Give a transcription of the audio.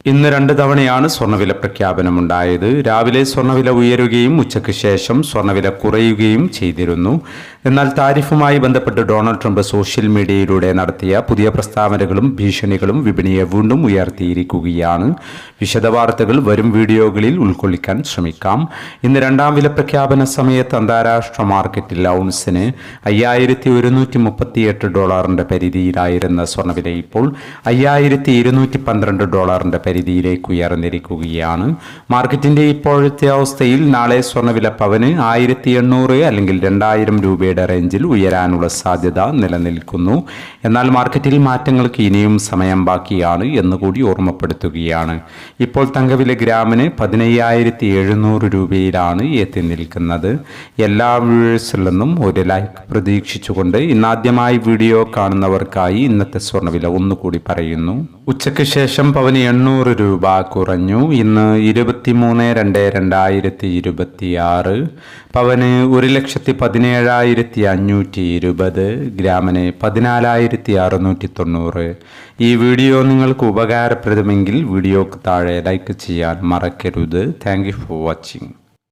ഇന്ന് 2 തവണയാണ് സ്വർണ്ണവില പ്രഖ്യാപനമുണ്ടായത്. രാവിലെ സ്വർണ്ണവില ഉയരുകയും ഉച്ചയ്ക്ക് ശേഷം സ്വർണ്ണവില കുറയുകയും ചെയ്തിരുന്നു. എന്നാൽ താരിഫുമായി ബന്ധപ്പെട്ട് ഡൊണാൾഡ് ട്രംപ് സോഷ്യൽ മീഡിയയിലൂടെ നടത്തിയ പുതിയ പ്രസ്താവനകളും ഭീഷണികളും വിപണിയെ വീണ്ടും ഉയർത്തിയിരിക്കുകയാണ്. വിശദവാർത്തകൾ വരും വീഡിയോകളിൽ ഉൾക്കൊള്ളിക്കാൻ ശ്രമിക്കാം. ഇന്ന് രണ്ടാം വില പ്രഖ്യാപന സമയത്ത് അന്താരാഷ്ട്ര മാർക്കറ്റിൽ ഔൺസിന് $5138 പരിധിയിലായിരുന്ന സ്വർണ്ണവില ഇപ്പോൾ $5212 പരിധിയിലേക്ക് ഉയർന്നിരിക്കുകയാണ്. മാർക്കറ്റിന്റെ ഇപ്പോഴത്തെ അവസ്ഥയിൽ നാളെ സ്വർണ്ണവില പവന് 1800 അല്ലെങ്കിൽ 2000 രൂപയുടെ റേഞ്ചിൽ ഉയരാനുള്ള സാധ്യത നിലനിൽക്കുന്നു. എന്നാൽ മാർക്കറ്റിൽ മാറ്റങ്ങൾക്ക് ഇനിയും സമയം ബാക്കിയാണ് എന്നുകൂടി ഓർമ്മപ്പെടുത്തുകയാണ്. ഇപ്പോൾ തങ്കവില ഗ്രാമിന് 15700 രൂപയിലാണ് എത്തി നിൽക്കുന്നത്. എല്ലാ വ്യൂവേഴ്സിൽ നിന്നും ഒരു ലൈക്ക് പ്രതീക്ഷിച്ചുകൊണ്ട് ഇന്നാദ്യമായി വീഡിയോ കാണുന്നവർക്കായി ഇന്നത്തെ സ്വർണ്ണവില ഒന്നുകൂടി പറയുന്നു. ഉച്ചയ്ക്ക് ശേഷം പവന് 800 രൂപ കുറഞ്ഞു. ഇന്ന് 23/2/2026 പവന് 1,17,520, ഗ്രാമിന് 14,690. ഈ വീഡിയോ നിങ്ങൾക്ക് ഉപകാരപ്രദമെങ്കിൽ വീഡിയോക്ക് താഴെ ലൈക്ക് ചെയ്യാൻ മറക്കരുത്. Thank you for watching.